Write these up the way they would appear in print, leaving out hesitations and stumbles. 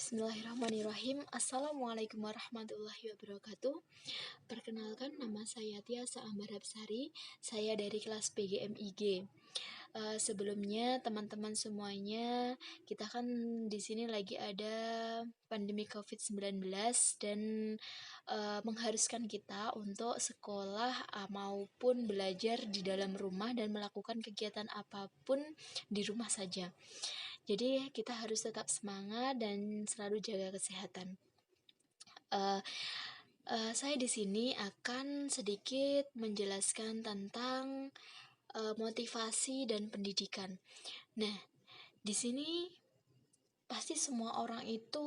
Bismillahirrahmanirrahim. Assalamualaikum warahmatullahi wabarakatuh. Perkenalkan, nama saya Tiasa Ambar Hapsari. Saya dari kelas PGMIG. Sebelumnya teman-teman semuanya, kita kan di sini lagi ada pandemi COVID-19 dan mengharuskan kita untuk sekolah maupun belajar di dalam rumah dan melakukan kegiatan apapun di rumah saja. Jadi kita harus tetap semangat dan selalu jaga kesehatan. Saya di sini akan sedikit menjelaskan tentang motivasi dan pendidikan. Nah, di sini pasti semua orang itu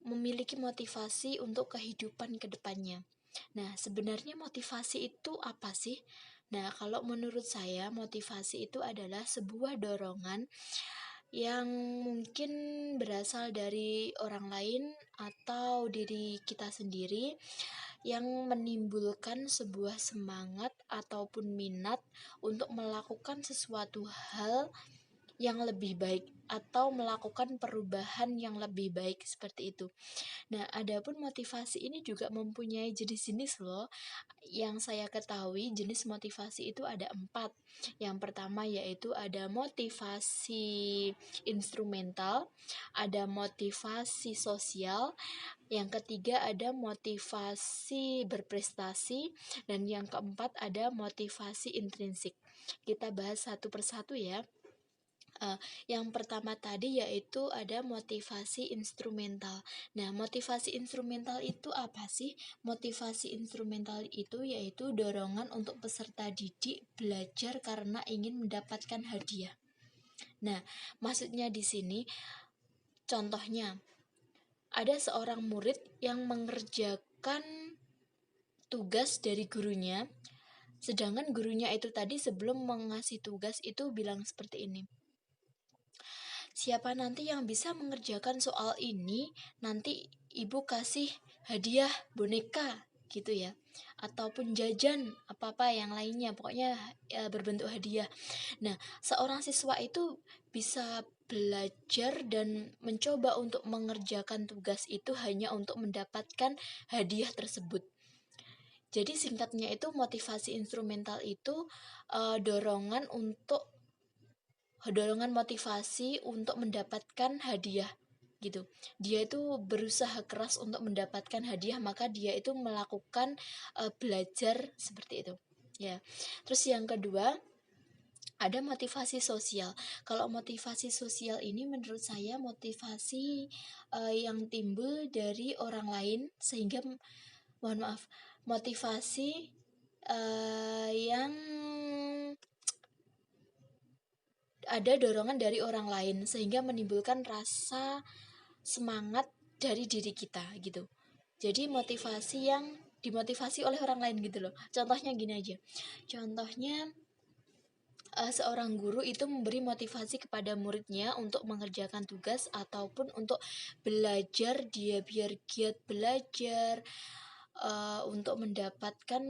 memiliki motivasi untuk kehidupan ke depannya. Nah, sebenarnya motivasi itu apa sih? Nah, kalau menurut saya motivasi itu adalah sebuah dorongan yang mungkin berasal dari orang lain atau diri kita sendiri yang menimbulkan sebuah semangat ataupun minat untuk melakukan sesuatu hal yang lebih baik atau melakukan perubahan yang lebih baik seperti itu. Nah, adapun motivasi ini juga mempunyai jenis-jenis loh. Yang saya ketahui jenis motivasi itu ada 4. Yang pertama yaitu ada motivasi instrumental, ada motivasi sosial, yang ketiga ada motivasi berprestasi, dan yang keempat ada motivasi intrinsik. Kita bahas satu persatu ya. Yang pertama tadi yaitu ada motivasi instrumental. Nah, motivasi instrumental itu apa sih? Motivasi instrumental itu yaitu dorongan untuk peserta didik belajar karena ingin mendapatkan hadiah. Nah, maksudnya di sini contohnya ada seorang murid yang mengerjakan tugas dari gurunya, sedangkan gurunya itu tadi sebelum mengasih tugas itu bilang seperti ini. Siapa nanti yang bisa mengerjakan soal ini, nanti ibu kasih hadiah boneka gitu ya, ataupun jajan apa-apa yang lainnya, pokoknya berbentuk hadiah. Nah, seorang siswa itu bisa belajar dan mencoba untuk mengerjakan tugas itu hanya untuk mendapatkan hadiah tersebut. Jadi singkatnya itu motivasi instrumental itu dorongan motivasi untuk mendapatkan hadiah gitu. Dia itu berusaha keras untuk mendapatkan hadiah, maka dia itu melakukan belajar seperti itu. Ya. Terus yang kedua ada motivasi sosial. Kalau motivasi sosial ini menurut saya motivasi yang timbul dari orang lain sehingga motivasi yang ada dorongan dari orang lain sehingga menimbulkan rasa semangat dari diri kita gitu. Jadi motivasi yang dimotivasi oleh orang lain gitu loh. Contohnya gini aja. Contohnya seorang guru itu memberi motivasi kepada muridnya untuk mengerjakan tugas ataupun untuk belajar, dia biar giat belajar untuk mendapatkan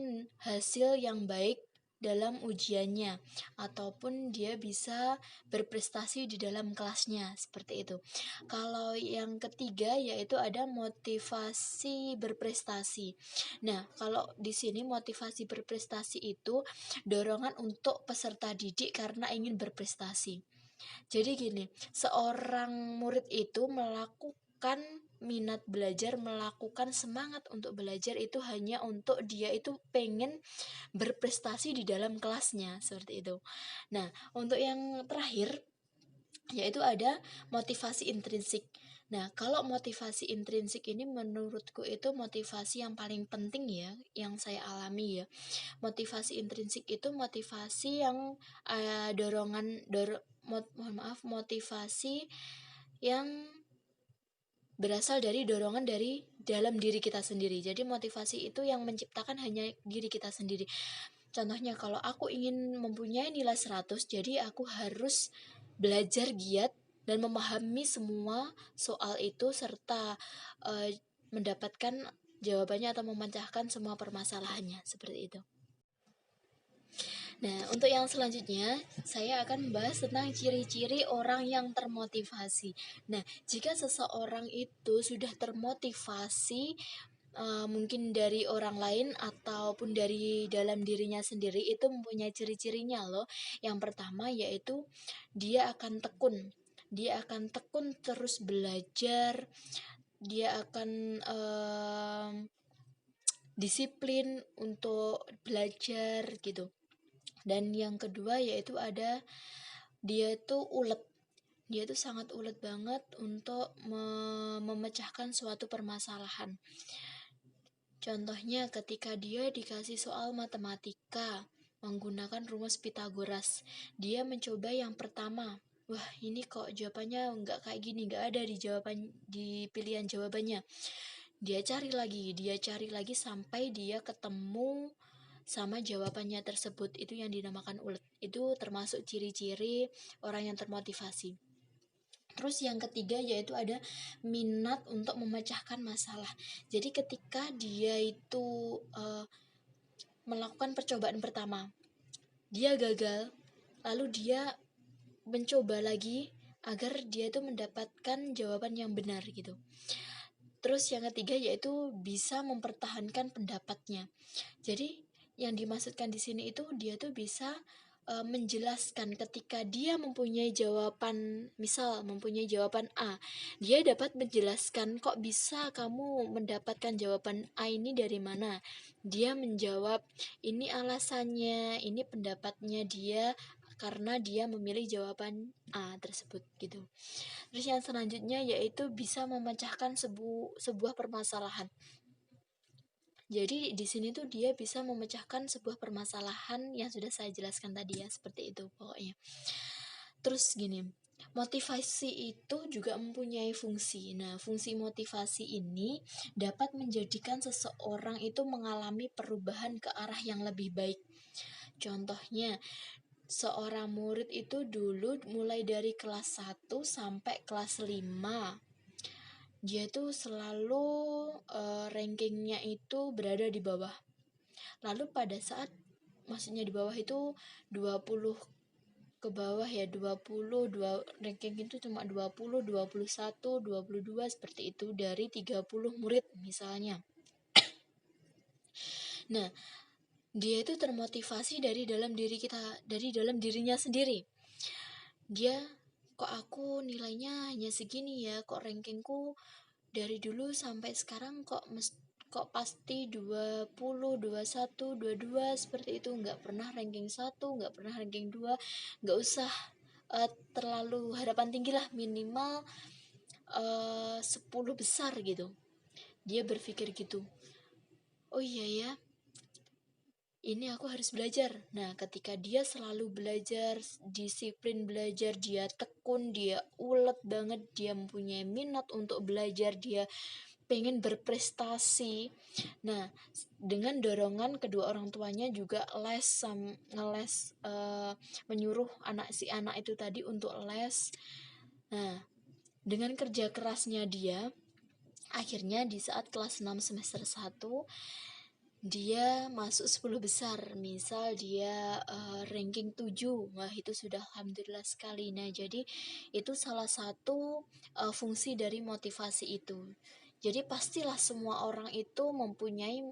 hasil yang baik dalam ujiannya ataupun dia bisa berprestasi di dalam kelasnya seperti itu. Kalau yang ketiga yaitu ada motivasi berprestasi. Nah, kalau di sini motivasi berprestasi itu dorongan untuk peserta didik karena ingin berprestasi. Jadi gini, seorang murid itu melakukan minat belajar, melakukan semangat untuk belajar itu hanya untuk dia itu pengen berprestasi di dalam kelasnya, seperti itu. Nah, untuk yang terakhir yaitu ada motivasi intrinsik. Nah, kalau motivasi intrinsik ini menurutku itu motivasi yang paling penting ya, yang saya alami ya. Motivasi intrinsik itu motivasi yang motivasi yang berasal dari dorongan dari dalam diri kita sendiri. Jadi motivasi itu yang menciptakan hanya diri kita sendiri. Contohnya kalau aku ingin mempunyai nilai 100, jadi aku harus belajar giat dan memahami semua soal itu serta mendapatkan jawabannya atau memecahkan semua permasalahannya seperti itu. Nah, untuk yang selanjutnya, saya akan membahas tentang ciri-ciri orang yang termotivasi. Nah, jika seseorang itu sudah termotivasi, mungkin dari orang lain ataupun dari dalam dirinya sendiri, itu mempunyai ciri-cirinya loh. Yang pertama yaitu dia akan tekun. Dia akan tekun terus belajar, dia akan disiplin untuk belajar gitu. Dan yang kedua yaitu ada dia tuh ulet. Dia tuh sangat ulet banget untuk memecahkan suatu permasalahan. Contohnya ketika dia dikasih soal matematika menggunakan rumus Pythagoras, dia mencoba yang pertama. Wah, ini kok jawabannya nggak kayak gini, nggak ada di pilihan jawabannya. Dia cari lagi sampai dia ketemu sama jawabannya tersebut. Itu yang dinamakan ulet. Itu termasuk ciri-ciri orang yang termotivasi. Terus yang ketiga yaitu ada minat untuk memecahkan masalah. Jadi ketika dia itu melakukan percobaan pertama, dia gagal, lalu dia mencoba lagi agar dia itu mendapatkan jawaban yang benar gitu. Terus yang ketiga yaitu bisa mempertahankan pendapatnya. Jadi yang dimaksudkan di sini itu dia tuh bisa menjelaskan ketika dia mempunyai jawaban, misal mempunyai jawaban A, dia dapat menjelaskan kok bisa kamu mendapatkan jawaban A ini dari mana. Dia menjawab ini alasannya, ini pendapatnya dia karena dia memilih jawaban A tersebut gitu. Terus yang selanjutnya yaitu bisa memecahkan sebuah permasalahan. Jadi di sini tuh dia bisa memecahkan sebuah permasalahan yang sudah saya jelaskan tadi ya, seperti itu pokoknya. Terus gini, motivasi itu juga mempunyai fungsi. Nah, fungsi motivasi ini dapat menjadikan seseorang itu mengalami perubahan ke arah yang lebih baik. Contohnya, seorang murid itu dulu mulai dari kelas 1 sampai kelas 5 dia tuh selalu rankingnya itu berada di bawah. Lalu pada saat maksudnya di bawah itu 20 ke bawah ya, 20 ranking itu cuma 20, 21, 22 seperti itu dari 30 murid misalnya. Nah, dia itu termotivasi dari dalam dirinya sendiri. Dia kok aku nilainya hanya segini ya, kok rankingku dari dulu sampai sekarang kok pasti 20, 21, 22 seperti itu, nggak pernah ranking 1, nggak pernah ranking 2, nggak usah terlalu harapan tinggi lah, minimal 10 besar gitu. Dia berpikir gitu. Oh iya ya, ini aku harus belajar. Nah, ketika dia selalu belajar, disiplin belajar, dia tekun, dia ulet banget, dia mempunyai minat untuk belajar, dia pengen berprestasi. Nah, dengan dorongan kedua orang tuanya juga menyuruh si anak itu tadi untuk les. Nah, dengan kerja kerasnya dia, akhirnya di saat kelas 6 semester 1 dia masuk 10 besar. Misal dia ranking 7. Wah, itu sudah alhamdulillah sekali. Nah, jadi itu salah satu fungsi dari motivasi itu. Jadi pastilah semua orang itu mempunyai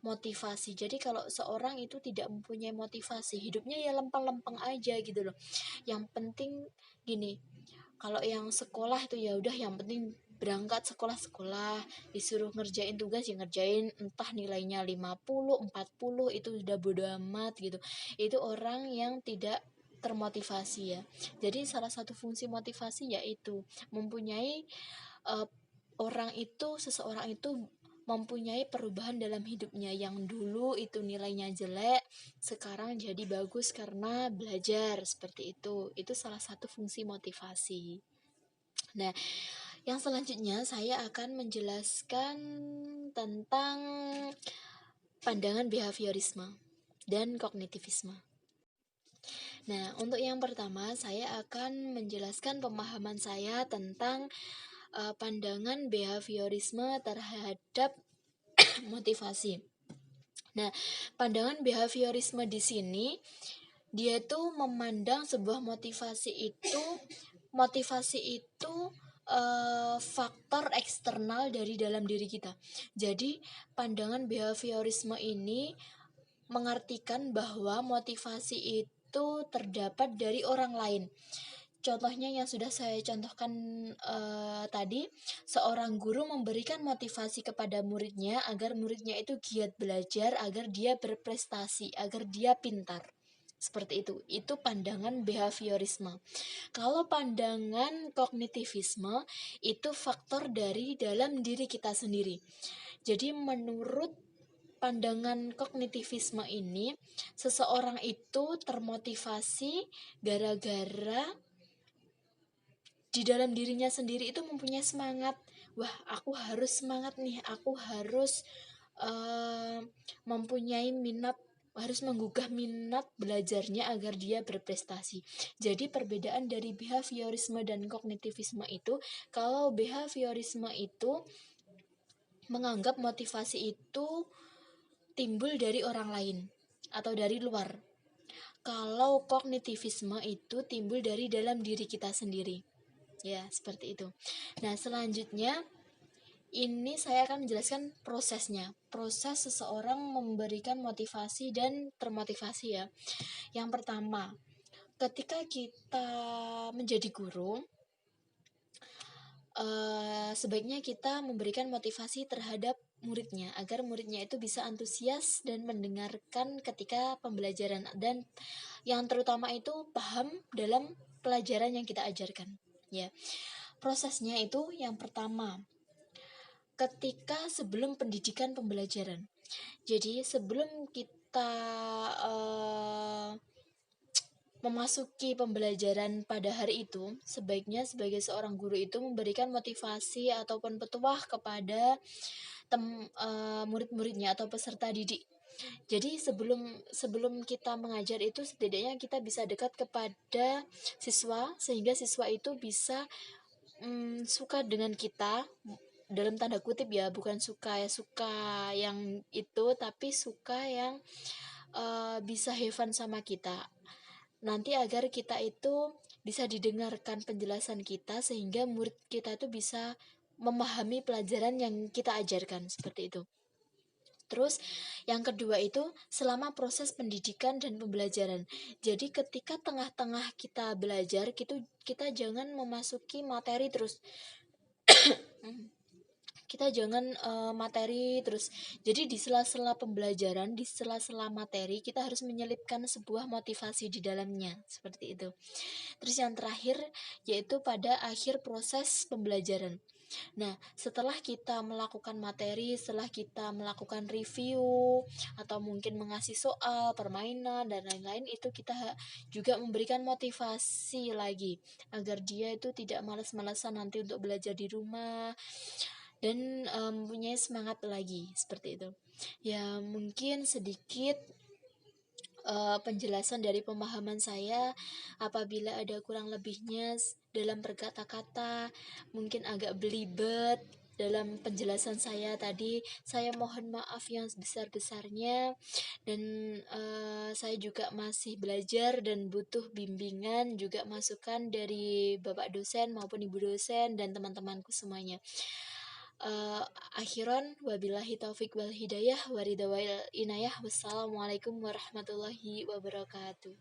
motivasi. Jadi kalau seorang itu tidak mempunyai motivasi, hidupnya ya lempeng-lempeng aja gitu loh. Yang penting gini, kalau yang sekolah itu ya udah, yang penting berangkat sekolah, disuruh ngerjain tugas ya ngerjain, entah nilainya 50, 40 itu sudah bodo amat gitu. Itu orang yang tidak termotivasi ya. Jadi salah satu fungsi motivasi yaitu mempunyai uh, seseorang itu mempunyai perubahan dalam hidupnya. Yang dulu itu nilainya jelek, sekarang jadi bagus karena belajar, seperti itu. Itu salah satu fungsi motivasi. Nah, yang selanjutnya saya akan menjelaskan tentang pandangan behaviorisme dan kognitivisme. Nah, untuk yang pertama saya akan menjelaskan pemahaman saya tentang pandangan behaviorisme terhadap motivasi. Nah, pandangan behaviorisme di sini dia tuh memandang sebuah motivasi itu faktor eksternal dari dalam diri kita. Jadi pandangan behaviorisme ini mengartikan bahwa motivasi itu terdapat dari orang lain. Contohnya yang sudah saya contohkan tadi, seorang guru memberikan motivasi kepada muridnya agar muridnya itu giat belajar, agar dia berprestasi, agar dia pintar. Seperti itu. Itu pandangan behaviorisme. Kalau pandangan kognitivisme itu faktor dari dalam diri kita sendiri. Jadi menurut pandangan kognitivisme ini, seseorang itu termotivasi gara-gara di dalam dirinya sendiri itu mempunyai semangat. Wah, aku harus semangat nih, aku harus mempunyai minat, harus menggugah minat belajarnya agar dia berprestasi. Jadi perbedaan dari behaviorisme dan kognitivisme itu, kalau behaviorisme itu menganggap motivasi itu timbul dari orang lain atau dari luar. Kalau kognitivisme itu timbul dari dalam diri kita sendiri. Ya, seperti itu. Nah, selanjutnya ini saya akan menjelaskan prosesnya. Proses seseorang memberikan motivasi dan termotivasi ya. Yang pertama, ketika kita menjadi guru, sebaiknya kita memberikan motivasi terhadap muridnya agar muridnya itu bisa antusias dan mendengarkan ketika pembelajaran, dan yang terutama itu paham dalam pelajaran yang kita ajarkan. Ya, prosesnya itu yang pertama, ketika sebelum pendidikan pembelajaran. Jadi sebelum kita memasuki pembelajaran pada hari itu, sebaiknya sebagai seorang guru itu memberikan motivasi ataupun petuah kepada murid-muridnya atau peserta didik. Jadi sebelum kita mengajar itu, setidaknya kita bisa dekat kepada siswa sehingga siswa itu bisa suka dengan kita, dalam tanda kutip ya, bukan suka yang itu, tapi suka yang bisa have fun sama kita. Nanti agar kita itu bisa didengarkan penjelasan kita sehingga murid kita itu bisa memahami pelajaran yang kita ajarkan, seperti itu. Terus yang kedua itu selama proses pendidikan dan pembelajaran. Jadi ketika tengah-tengah kita belajar, kita jangan memasuki materi terus. Kita jangan materi terus. Jadi di sela-sela pembelajaran, di sela-sela materi, kita harus menyelipkan sebuah motivasi di dalamnya, seperti itu. Terus yang terakhir yaitu pada akhir proses pembelajaran. Nah, setelah kita melakukan materi, setelah kita melakukan review, atau mungkin mengasih soal, permainan, dan lain-lain, itu kita juga memberikan motivasi lagi, agar dia itu tidak malas-malasan nanti untuk belajar di rumah, dan mempunyai semangat lagi, seperti itu. Ya, mungkin sedikit penjelasan dari pemahaman saya. Apabila ada kurang lebihnya dalam berkata-kata, mungkin agak belibet dalam penjelasan saya tadi, saya mohon maaf yang sebesar-besarnya. Dan saya juga masih belajar dan butuh bimbingan, juga masukan dari Bapak dosen maupun Ibu dosen dan teman-temanku semuanya. Akhiran wabillahi taufik wal hidayah waridawal inayah. Wassalamualaikum warahmatullahi wabarakatuh.